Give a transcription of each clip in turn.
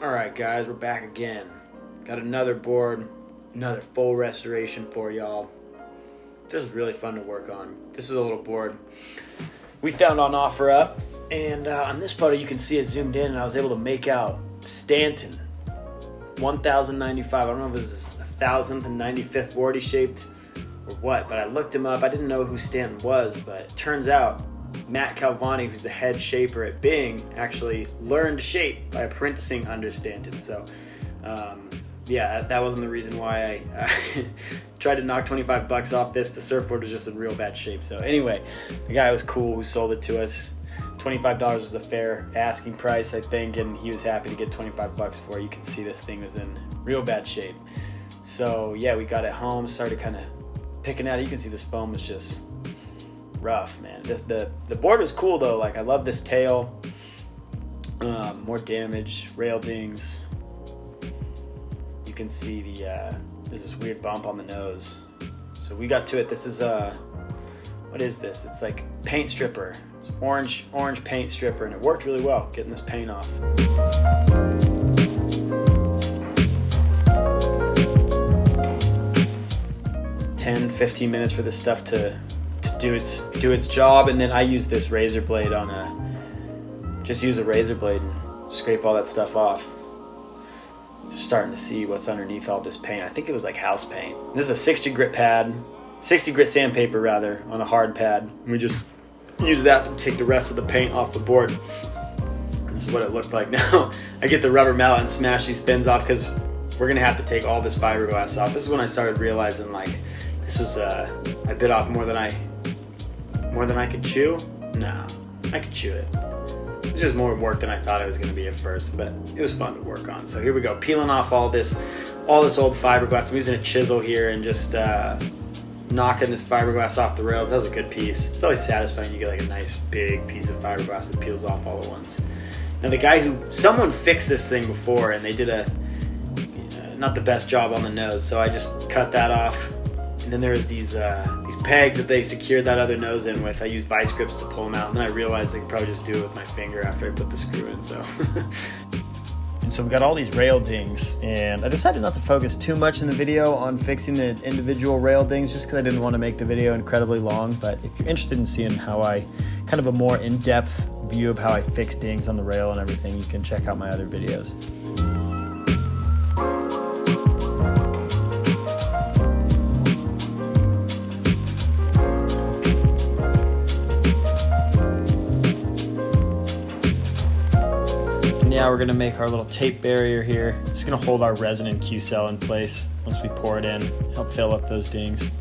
All right, guys, we're back again. Got another board, another full restoration for y'all. This is really fun to work on. This is a little board we found on OfferUp, and on this photo you can see it zoomed in, and I was able to make out Stanton 1095. I don't know if it was his 1095th board he shaped or what, but I looked him up. I didn't know who Stanton was, but it turns out Matt Calvani, who's the head shaper at Bing, actually learned to shape by apprenticing under Stanton. So yeah, that wasn't the reason why I tried to knock 25 bucks off this. The surfboard was just in real bad shape. So anyway, the guy was cool who sold it to us. $25 was a fair asking price, I think, and he was happy to get 25 bucks for it. You can see this thing was in real bad shape. So yeah, we got it home, started kind of picking at it. You can see this foam was just rough, man. The board was cool though. Like, I love this tail. More damage, rail dings. You can see there's this weird bump on the nose. So we got to it. This is what is this? It's like paint stripper. It's orange paint stripper, and it worked really well getting this paint off. 10-15 minutes for this stuff to do its job, and then I use this razor blade use a razor blade and scrape all that stuff off. Just starting to see what's underneath all this paint. I think it was like house paint. This is a 60 grit sandpaper rather, on a hard pad. And we just use that to take the rest of the paint off the board. This is what it looked like. Now I get the rubber mallet and smash these fins off because we're gonna have to take all this fiberglass off. This is when I started realizing, like, this was I bit off more than I could chew. No, I could chew it. It was just more work than I thought it was going to be at first, but it was fun to work on. So here we go, peeling off all this old fiberglass. I'm using a chisel here and just knocking this fiberglass off the rails. That was a good piece. It's always satisfying. You get like a nice big piece of fiberglass that peels off all at once. Now someone fixed this thing before, and they did not the best job on the nose, so I just cut that off. And then there's these pegs that they secured that other nose in with. I used vice grips to pull them out, and then I realized I could probably just do it with my finger after I put the screw in. So, and so we got all these rail dings, and I decided not to focus too much in the video on fixing the individual rail dings, just because I didn't want to make the video incredibly long. But if you're interested in seeing how I kind of a more in-depth view of how I fix dings on the rail and everything, you can check out my other videos. Now we're gonna make our little tape barrier here. It's gonna hold our resin and Q-cell in place once we pour it in, help fill up those dings.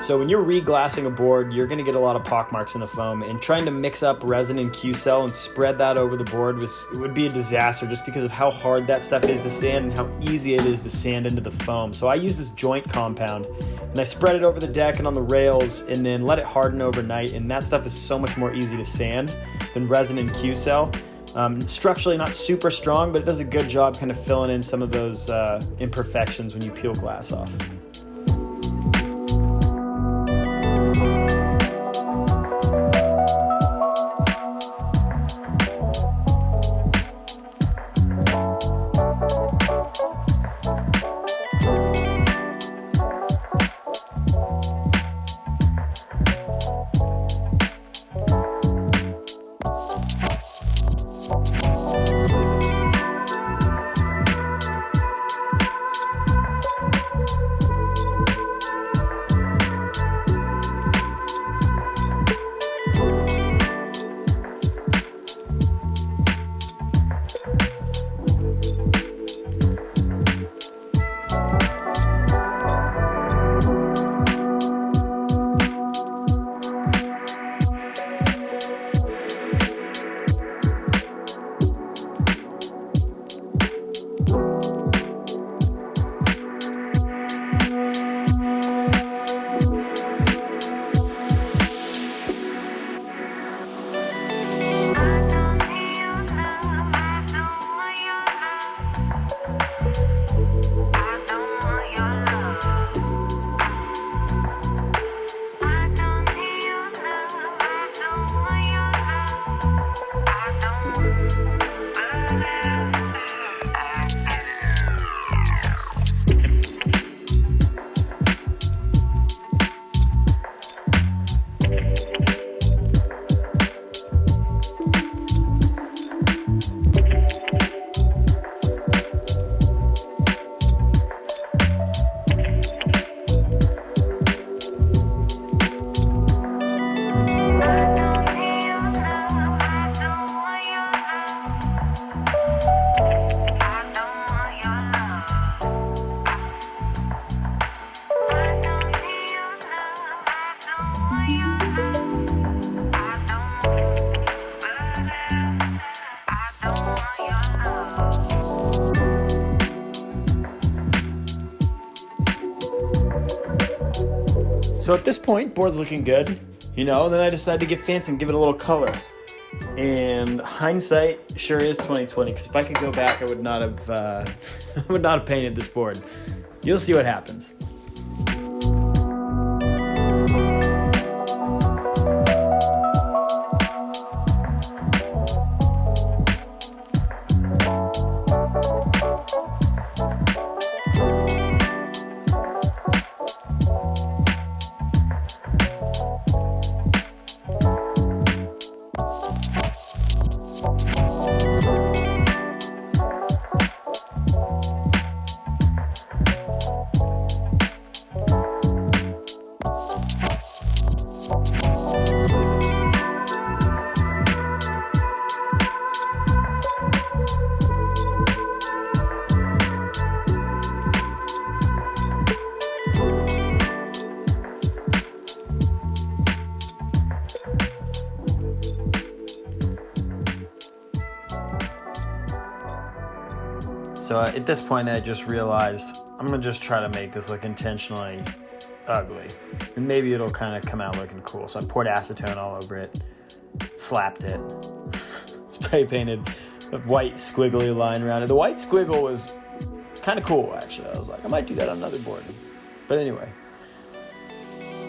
So when you're re-glassing a board, you're going to get a lot of pockmarks in the foam, and trying to mix up resin and Q-cell and spread that over the board would be a disaster, just because of how hard that stuff is to sand and how easy it is to sand into the foam. So I use this joint compound, and I spread it over the deck and on the rails, and then let it harden overnight, and that stuff is so much more easy to sand than resin and Q-cell. Structurally not super strong, but it does a good job kind of filling in some of those imperfections when you peel glass off. So at this point, board's looking good, you know, then I decided to get fancy and give it a little color. And hindsight sure is 2020, because if I could go back, I would not have painted this board. You'll see what happens. So at this point, I just realized I'm gonna just try to make this look intentionally ugly. And maybe it'll kind of come out looking cool. So I poured acetone all over it, slapped it, spray painted a white squiggly line around it. The white squiggle was kind of cool, actually. I was like, I might do that on another board. But anyway,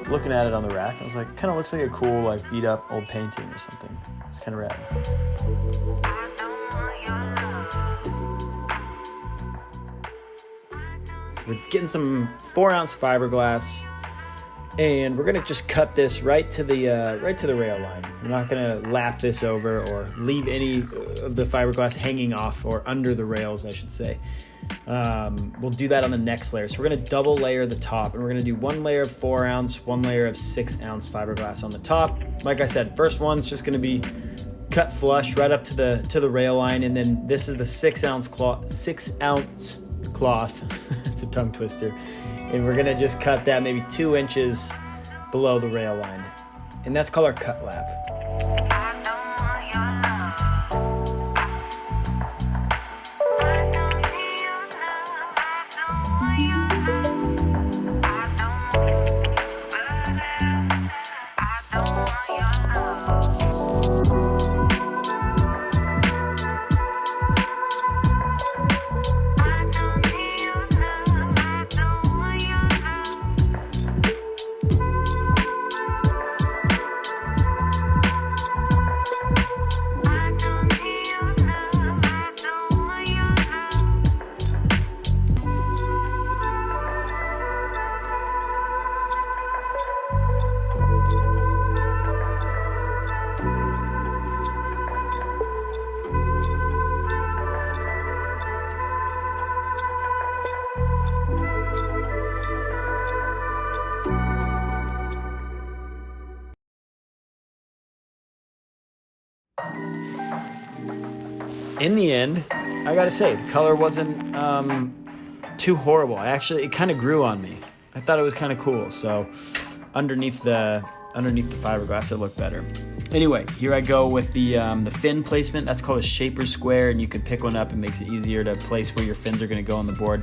looking at it on the rack, I was like, it kind of looks like a cool, like beat up old painting or something. It's kind of rad. We're getting some 4-ounce fiberglass, and we're gonna just cut this right to the rail line. We're not gonna lap this over or leave any of the fiberglass hanging off or under the rails, I should say. We'll do that on the next layer. So we're gonna double layer the top, and we're gonna do 1 layer of 4-ounce, 1 layer of 6-ounce fiberglass on the top. Like I said, first one's just gonna be cut flush right up to the rail line, and then this is the 6-ounce cloth. It's a tongue twister. And we're gonna just cut that maybe 2 inches below the rail line. And that's called our cut lap. In the end, I gotta say, the color wasn't too horrible. It kind of grew on me. I thought it was kind of cool. So underneath the fiberglass, it looked better. Anyway, here I go with the fin placement. That's called a shaper square, and you can pick one up. It makes it easier to place where your fins are gonna go on the board.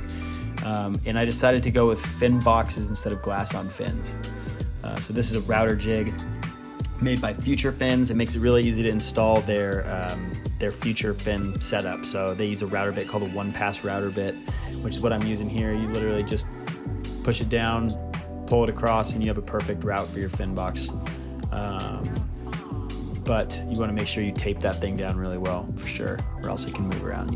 And I decided to go with fin boxes instead of glass on fins. So this is a router jig made by Future Fins. It makes it really easy to install their Future Fin setup. So they use a router bit called a 1-pass router bit, which is what I'm using here. You literally just push it down, pull it across, and you have a perfect route for your fin box. But but you want to make sure you tape that thing down really well for sure, or else it can move around.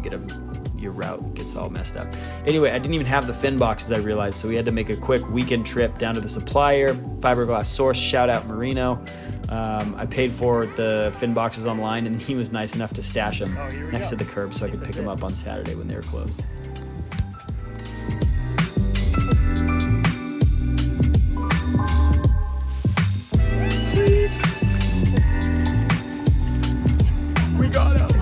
Your route gets all messed up. Anyway, I didn't even have the fin boxes, I realized, so we had to make a quick weekend trip down to the supplier, Fiberglass Source, shout out Marino. I paid for the fin boxes online, and he was nice enough to stash them next to the curb so I could pick them up on Saturday when they were closed. We got him.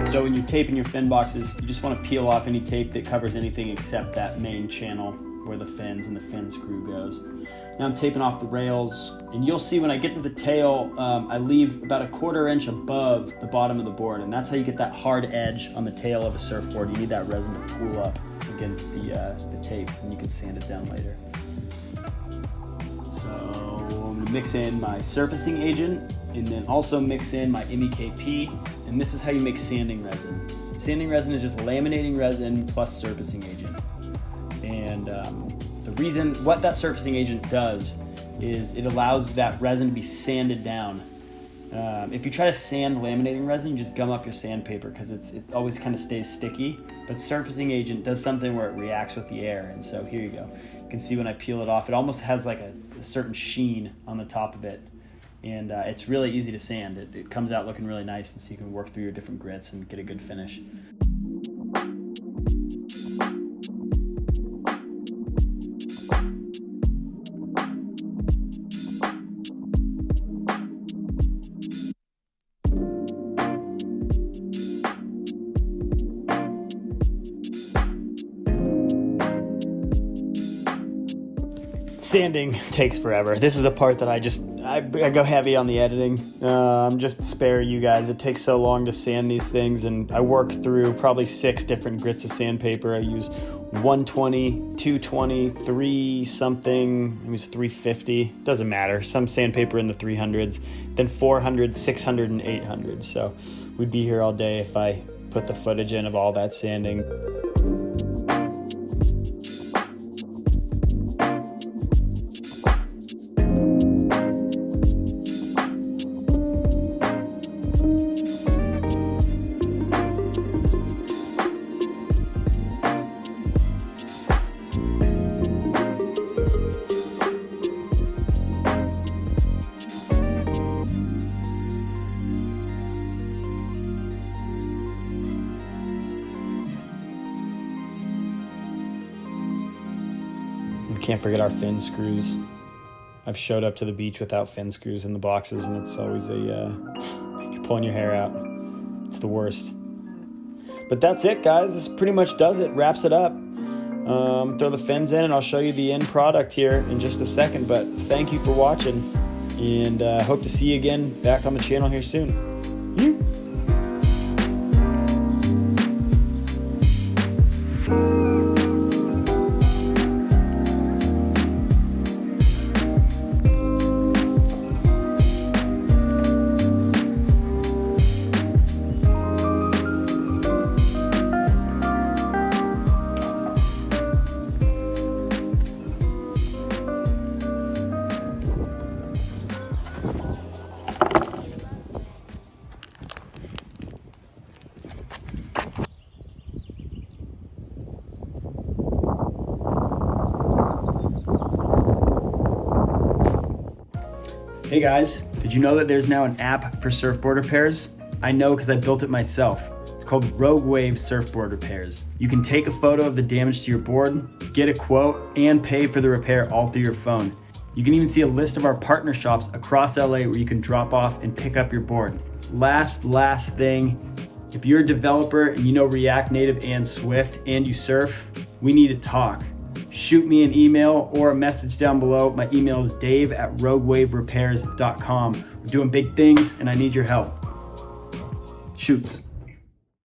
So when you're taping your fin boxes, you just want to peel off any tape that covers anything except that main channel where the fins and the fin screw goes. Now I'm taping off the rails, and you'll see when I get to the tail, I leave about 1/4 inch above the bottom of the board, and that's how you get that hard edge on the tail of a surfboard. You need that resin to pool up against the tape, and you can sand it down later. So I'm going to mix in my surfacing agent, and then also mix in my MEKP, and this is how you make sanding resin. Sanding resin is just laminating resin plus surfacing agent. And the reason, what that surfacing agent does is it allows that resin to be sanded down. If you try to sand laminating resin, you just gum up your sandpaper because it always kind of stays sticky. But surfacing agent does something where it reacts with the air. And so here you go. You can see when I peel it off, it almost has like a certain sheen on the top of it. And it's really easy to sand. It comes out looking really nice, and so you can work through your different grits and get a good finish. Sanding takes forever. This is the part that I go heavy on the editing. I'm just spare you guys. It takes so long to sand these things, and I work through probably 6 different grits of sandpaper. I use 120, 220, 3 something, I use 350, doesn't matter. Some sandpaper in the 300s, then 400, 600, and 800. So we'd be here all day if I put the footage in of all that sanding. Can't forget our fin screws. I've showed up to the beach without fin screws in the boxes, and it's always you're pulling your hair out. It's the worst. But that's it, guys. This pretty much does it. Wraps it up. Throw the fins in, and I'll show you the end product here in just a second. But thank you for watching, and hope to see you again back on the channel here soon. Hey guys, did you know that there's now an app for surfboard repairs? I know because I built it myself. It's called Rogue Wave Surfboard Repairs. You can take a photo of the damage to your board, get a quote, and pay for the repair all through your phone. You can even see a list of our partner shops across LA where you can drop off and pick up your board. Last thing, if you're a developer and you know React Native and Swift and you surf, we need to talk. shoot me an email or a message down below. My email is dave@roguewaverepairs.com. We're doing big things and I need your help. Shoots.